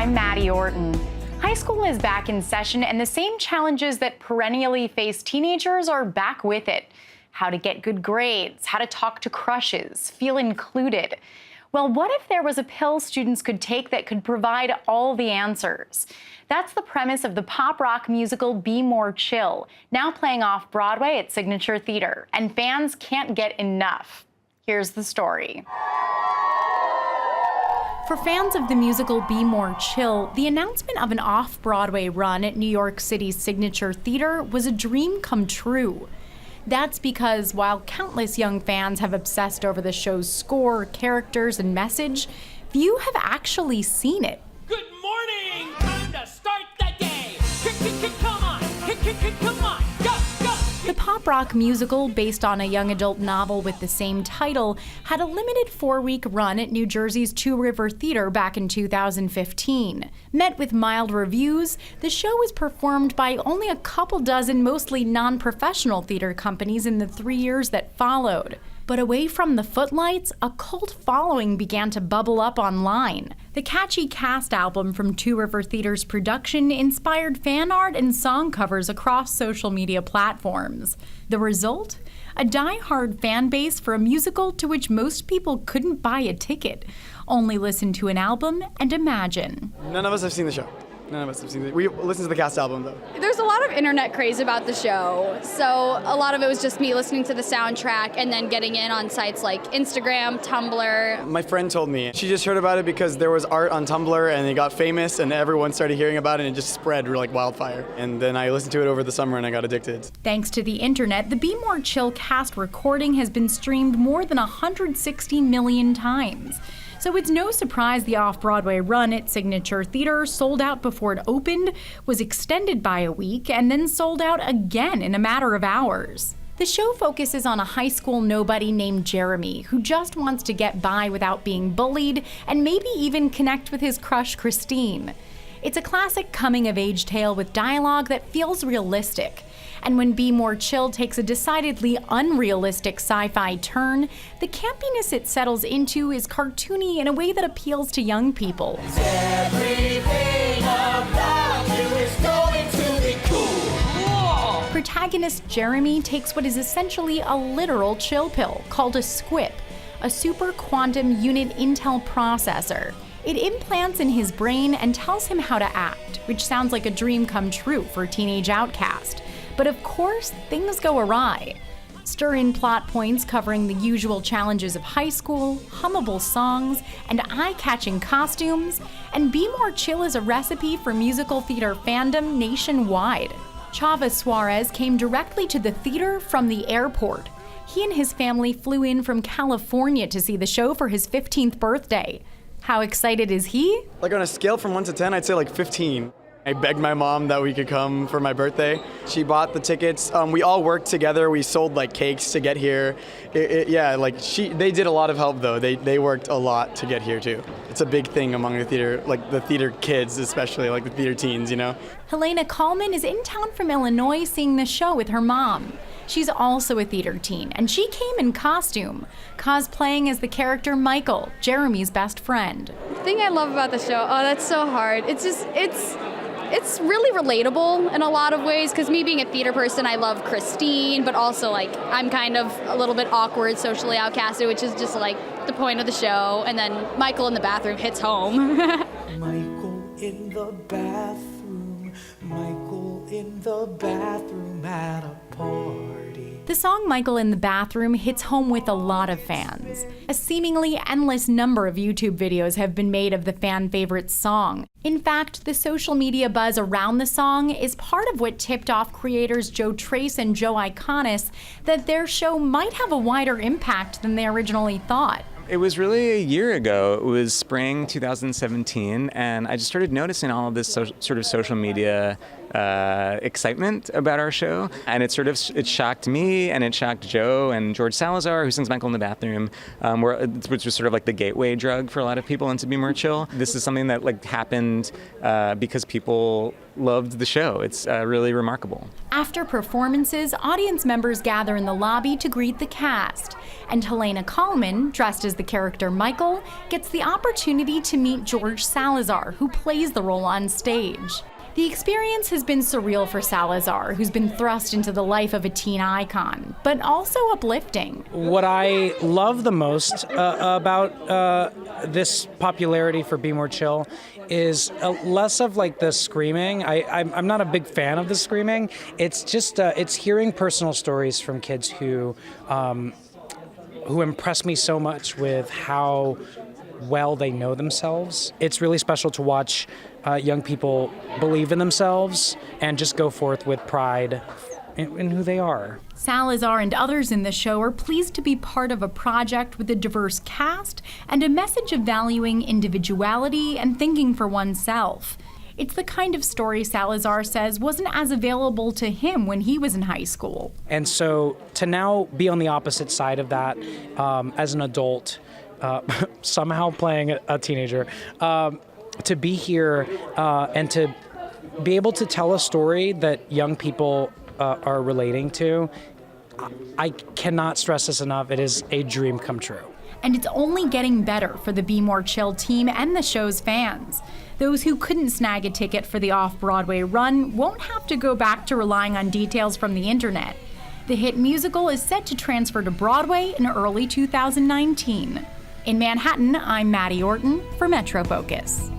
I'm Maddie Orton. High school is back in session, and the same challenges that perennially face teenagers are back with it. How to get good grades, how to talk to crushes, feel included. Well, what if there was a pill students could take that could provide all the answers? That's the premise of the pop rock musical Be More Chill, now playing off Broadway at Signature Theater, and fans can't get enough. Here's the story. For fans of the musical Be More Chill, the announcement of an off-Broadway run at New York City's Signature Theater was a dream come true. That's because while countless young fans have obsessed over the show's score, characters, and message, few have actually seen it. Good morning! Time to start the day! Come on! Come on! Go! The pop rock musical, based on a young adult novel with the same title, had a limited 4-week run at New Jersey's Two River Theater back in 2015. Met with mild reviews, the show was performed by only a couple dozen mostly non-professional theater companies in the 3 years that followed. But away from the footlights, a cult following began to bubble up online. The catchy cast album from Two River Theater's production inspired fan art and song covers across social media platforms. The result? A die-hard fan base for a musical to which most people couldn't buy a ticket, only listen to an album and imagine. None of us have seen the show. None of us have seen it. We listened to the cast album, though. There's a lot of internet craze about the show, so a lot of it was just me listening to the soundtrack and then getting in on sites like Instagram, Tumblr. My friend told me she just heard about it because there was art on Tumblr and it got famous and everyone started hearing about it and it just spread like wildfire. And then I listened to it over the summer and I got addicted. Thanks to the internet, the Be More Chill cast recording has been streamed more than 160 million times. So it's no surprise the off-Broadway run at Signature Theater sold out before it opened, was extended by a week, and then sold out again in a matter of hours. The show focuses on a high school nobody named Jeremy who just wants to get by without being bullied and maybe even connect with his crush Christine. It's a classic coming-of-age tale with dialogue that feels realistic. And when Be More Chill takes a decidedly unrealistic sci-fi turn, the campiness it settles into is cartoony in a way that appeals to young people. Everything about you is going to be cool! Protagonist Jeremy takes what is essentially a literal chill pill called a SQUIP, a super quantum unit intel processor. It implants in his brain and tells him how to act, which sounds like a dream come true for a teenage outcast. But of course, things go awry. Stir in plot points covering the usual challenges of high school, hummable songs, and eye-catching costumes, and Be More Chill is a recipe for musical theater fandom nationwide. Chava Suarez came directly to the theater from the airport. He and his family flew in from California to see the show for his 15th birthday. How excited is he? Like on a scale from 1 to 10, I'd say like 15. I begged my mom that we could come for my birthday. She bought the tickets. We all worked together. We sold like cakes to get here. They did a lot of help though. They worked a lot to get here too. It's a big thing among the theater, like the theater kids especially, like the theater teens, you know? Helena Kallman is in town from Illinois seeing the show with her mom. She's also a theater teen, and she came in costume, cosplaying as the character Michael, Jeremy's best friend. The thing I love about the show, that's so hard. It's really relatable in a lot of ways, because me being a theater person, I love Christine, but also like I'm kind of a little bit awkward, socially outcasted, which is just like the point of the show. And then Michael in the bathroom hits home. Michael in the bathroom, Michael in the bathroom at a party. The song Michael in the Bathroom hits home with a lot of fans. A seemingly endless number of YouTube videos have been made of the fan favorite song. In fact, the social media buzz around the song is part of what tipped off creators Joe Trace and Joe Iconis that their show might have a wider impact than they originally thought. It was really a year ago. It was spring 2017, and I just started noticing all of this sort of social media excitement about our show. And it shocked me, and it shocked Joe and George Salazar, who sings Michael in the Bathroom, which was sort of like the gateway drug for a lot of people into Be More Chill. This is something that like happened because people loved the show. It's really remarkable. After performances, audience members gather in the lobby to greet the cast. And Helena Kallman, dressed as the character Michael, gets the opportunity to meet George Salazar, who plays the role on stage. The experience has been surreal for Salazar, who's been thrust into the life of a teen icon, but also uplifting. What I love the most about this popularity for Be More Chill is less of like the screaming. I'm not a big fan of the screaming. It's just it's hearing personal stories from kids who impress me so much with how well they know themselves. It's really special to watch young people believe in themselves and just go forth with pride in who they are. Salazar and others in the show are pleased to be part of a project with a diverse cast and a message of valuing individuality and thinking for oneself. It's the kind of story Salazar says wasn't as available to him when he was in high school. And so to now be on the opposite side of that as an adult, somehow playing a teenager, to be here and to be able to tell a story that young people are relating to, I cannot stress this enough. It is a dream come true. And it's only getting better for the Be More Chill team and the show's fans. Those who couldn't snag a ticket for the off-Broadway run won't have to go back to relying on details from the internet. The hit musical is set to transfer to Broadway in early 2019. In Manhattan, I'm Maddie Orton for Metro Focus.